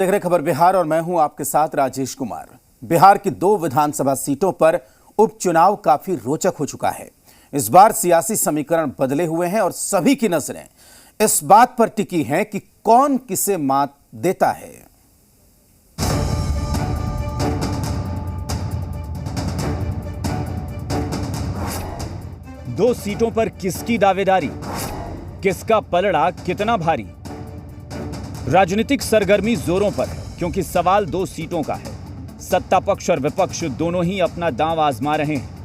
देख रहे खबर बिहार और मैं हूं आपके साथ राजेश कुमार। बिहार की 2 विधानसभा सीटों पर उपचुनाव काफी रोचक हो चुका है। इस बार सियासी समीकरण बदले हुए हैं और सभी की नजरें इस बात पर टिकी हैं कि कौन किसे मात देता है। दो सीटों पर किसकी दावेदारी, किसका पलड़ा कितना भारी। राजनीतिक सरगर्मी जोरों पर है क्योंकि सवाल 2 सीटों का है। सत्ता पक्ष और विपक्ष दोनों ही अपना दांव आजमा रहे हैं।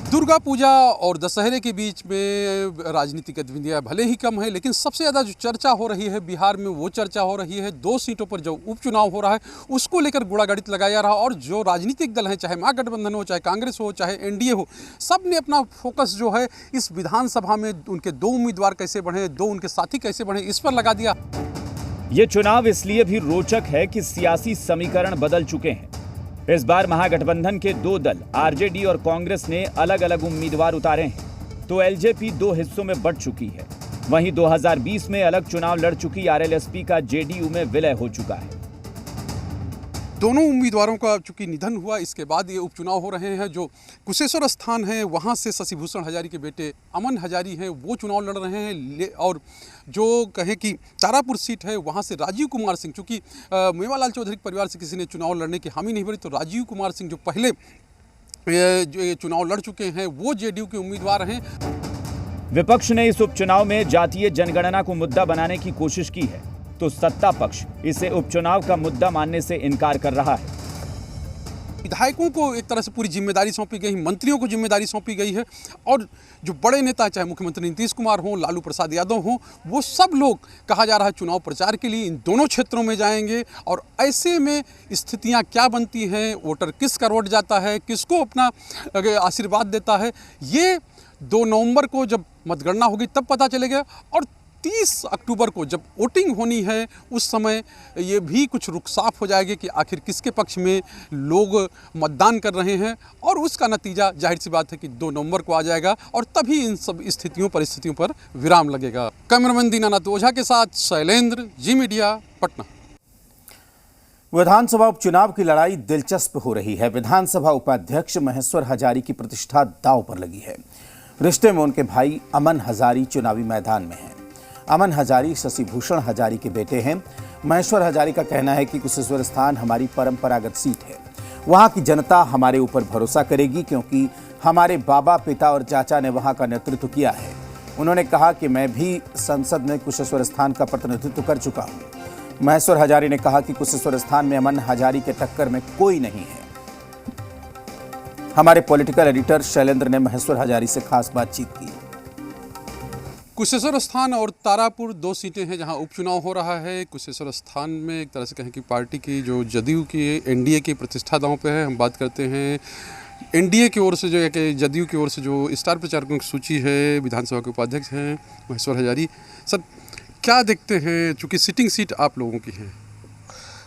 दुर्गा पूजा और दशहरे के बीच में राजनीतिक गतिविधियां भले ही कम है, लेकिन सबसे ज़्यादा जो चर्चा हो रही है बिहार में वो चर्चा हो रही है 2 सीटों पर जो उपचुनाव हो रहा है उसको लेकर गुड़ागड़ित लगाया जा रहा है। और जो राजनीतिक दल हैं, चाहे महागठबंधन हो, चाहे कांग्रेस हो, चाहे एनडीए हो, सब ने अपना फोकस जो है इस विधानसभा में उनके 2 उम्मीदवार कैसे बढ़े, 2 उनके साथी कैसे बढ़े, इस पर लगा दिया। ये चुनाव इसलिए भी रोचक है कि सियासी समीकरण बदल चुके हैं। इस बार महागठबंधन के 2 दल आरजेडी और कांग्रेस ने अलग अलग उम्मीदवार उतारे हैं, तो एलजेपी 2 हिस्सों में बढ़ चुकी है। वहीं 2020 में अलग चुनाव लड़ चुकी आरएलएसपी का जेडीयू में विलय हो चुका है। दोनों उम्मीदवारों का चूंकि निधन हुआ, इसके बाद ये उपचुनाव हो रहे हैं। जो कुशेश्वर स्थान है वहाँ से शशि भूषण हजारी के बेटे अमन हजारी हैं, वो चुनाव लड़ रहे हैं। और जो कहें कि तारापुर सीट है वहाँ से राजीव कुमार सिंह, चूँकि मेवालाल चौधरी परिवार से किसी ने चुनाव लड़ने की हामी नहीं भरी, तो राजीव कुमार सिंह जो पहले जो चुनाव लड़ चुके हैं वो जेडीयू के उम्मीदवार हैं। विपक्ष ने इस उपचुनाव में जातीय जनगणना को मुद्दा बनाने की कोशिश की है, तो सत्ता पक्ष इसे उपचुनाव का मुद्दा मानने से इनकार कर रहा है। विधायकों को एक तरह से पूरी जिम्मेदारी सौंपी गई, मंत्रियों को जिम्मेदारी सौंपी गई है। और जो बड़े नेता, चाहे मुख्यमंत्री नीतीश कुमार हों, लालू प्रसाद यादव हों, वो सब लोग कहा जा रहा है चुनाव प्रचार के लिए इन दोनों क्षेत्रों में जाएंगे। और ऐसे में स्थितियां क्या बनती हैं, वोटर किस करवट जाता है, किसको अपना आशीर्वाद देता है, ये 2 नवंबर को जब मतगणना होगी तब पता चलेगा। और 30 अक्टूबर को जब वोटिंग होनी है उस समय ये भी कुछ रुख साफ हो जाएगी कि आखिर किसके पक्ष में लोग मतदान कर रहे हैं। और उसका नतीजा जाहिर सी बात है कि 2 नवंबर को आ जाएगा और तभी इन सब परिस्थितियों पर विराम लगेगा। कैमरामैन दीनानाथ ओझा के साथ शैलेंद्र, जी मीडिया, पटना। विधानसभा उपचुनाव की लड़ाई दिलचस्प हो रही है। विधानसभा उपाध्यक्ष महेश्वर हजारी की प्रतिष्ठा दांव पर लगी है। रिश्ते में उनके भाई अमन हजारी चुनावी मैदान में हैं। अमन हजारी शशि भूषण हजारी के बेटे हैं। महेश्वर हजारी का कहना है कि कुशेश्वर स्थान हमारी परंपरागत सीट है। वहां की जनता हमारे ऊपर भरोसा करेगी क्योंकि हमारे बाबा, पिता और चाचा ने वहां का नेतृत्व किया है। उन्होंने कहा कि मैं भी संसद में कुशेश्वर स्थान का प्रतिनिधित्व कर चुका हूं। महेश्वर हजारी ने कहा कि कुशेश्वर स्थान में अमन हजारी के टक्कर में कोई नहीं है। हमारे पॉलिटिकल एडिटर शैलेंद्र ने महेश्वर हजारी से खास बातचीत की। कुशेश्वर स्थान और तारापुर 2 सीटें हैं जहां उपचुनाव हो रहा है। कुशेश्वर स्थान में एक तरह से कहें कि पार्टी की जो जदयू की एनडीए की प्रतिष्ठा दांव पे है। हम बात करते हैं एनडीए की ओर से, जो कि जदयू की ओर से जो स्टार प्रचारकों की सूची है, विधानसभा के उपाध्यक्ष हैं महेश्वर हजारी। सर, क्या देखते हैं, चूँकि सिटिंग सीट आप लोगों की है?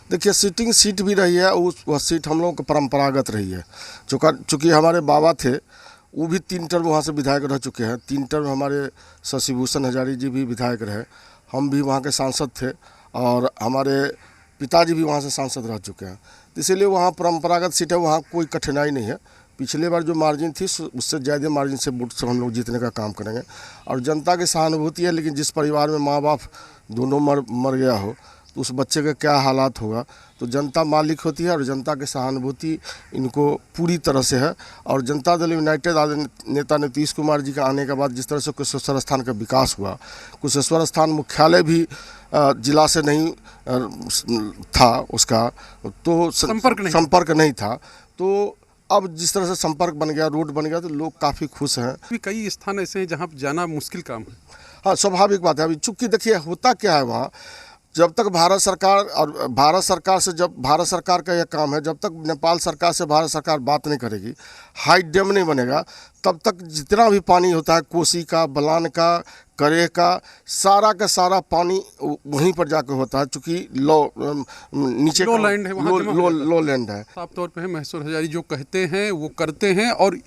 देखिए, सिटिंग सीट भी रही है, वह सीट हम लोगों को परंपरागत रही है। चूँकि हमारे बाबा थे, वो भी 3 टर्म वहाँ से विधायक रह चुके हैं। 3 टर्म हमारे शशि भूषण हजारी जी भी विधायक रहे, हम भी वहाँ के सांसद थे और हमारे पिताजी भी वहाँ से सांसद रह चुके हैं। तो इसीलिए वहाँ परंपरागत सीट है, वहाँ कोई कठिनाई नहीं है। पिछले बार जो मार्जिन थी उससे ज़्यादा मार्जिन से वोट से हम लोग जीतने का काम करेंगे। और जनता की सहानुभूति है, लेकिन जिस परिवार में माँ बाप दोनों मर गया हो तो उस बच्चे का क्या हालात होगा। तो जनता मालिक होती है और जनता की सहानुभूति इनको पूरी तरह से है। और जनता दल यूनाइटेड नेता नीतीश कुमार जी का आने के बाद जिस तरह से कुशेश्वर स्थान का विकास हुआ, कुशेश्वर स्थान मुख्यालय भी जिला से नहीं था, उसका तो संपर्क नहीं था। तो अब जिस तरह से संपर्क बन गया, रोड बन गया, तो लोग काफ़ी खुश हैं। कई स्थान ऐसे हैं जहाँ जाना मुश्किल काम है। हाँ, स्वाभाविक बात है। अभी चूँकि देखिए होता क्या है, वहाँ जब तक भारत सरकार का यह काम है, जब तक नेपाल सरकार से भारत सरकार बात नहीं करेगी, हाई डैम नहीं बनेगा, तब तक जितना भी पानी होता है कोसी का, बलान का, करेह का सारा पानी वहीं पर जाकर होता है, चूँकि नीचे लो लैंड है, वहाँ जमा हो लो लैंड है। साफ तौर पे है महेश्वर हजारी जो कहते हैं वो करते हैं। और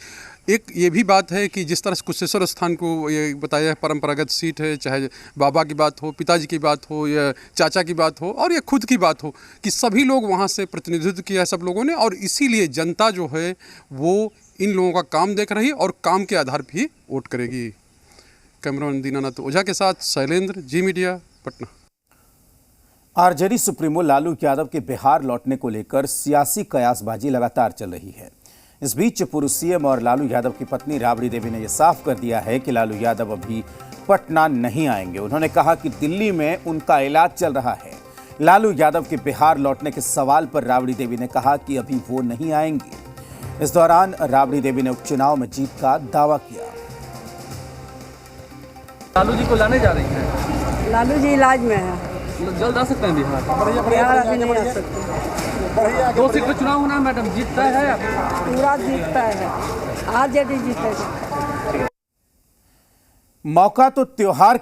एक ये भी बात है कि जिस तरह से कुशेश्वर स्थान को ये बताया है परंपरागत सीट है, चाहे बाबा की बात हो, पिताजी की बात हो या चाचा की बात हो और या खुद की बात हो, कि सभी लोग वहाँ से प्रतिनिधित्व किया है सब लोगों ने, और इसीलिए जनता जो है वो इन लोगों का काम देख रही और काम के आधार पर ही वोट करेगी। कैमरामैन दीनानाथ ओझा के साथ Shailendra, Zee media, Patna. RJD supremo Lalu Yadav के बिहार लौटने को लेकर सियासी कयासबाजी लगातार चल रही है। इस बीच पूर्व सीएम और लालू यादव की पत्नी राबड़ी देवी ने यह साफ कर दिया है कि लालू यादव अभी पटना नहीं आएंगे। उन्होंने कहा कि दिल्ली में उनका इलाज चल रहा है। लालू यादव के बिहार लौटने के सवाल पर राबड़ी देवी ने कहा कि अभी वो नहीं आएंगे। इस दौरान राबड़ी देवी ने उपचुनाव में जीत का दावा किया। लालू जी को लाने जा रही हैं। लालू जी इलाज में है, जल्द आ सकते हैं बिहार। बिहार अभी नहीं आ सकते। 2 सीट पे चुनाव होना है मैडम, जीतता है पूरा जीतता है, आरजेडी जीतेगा। मौका तो त्योहार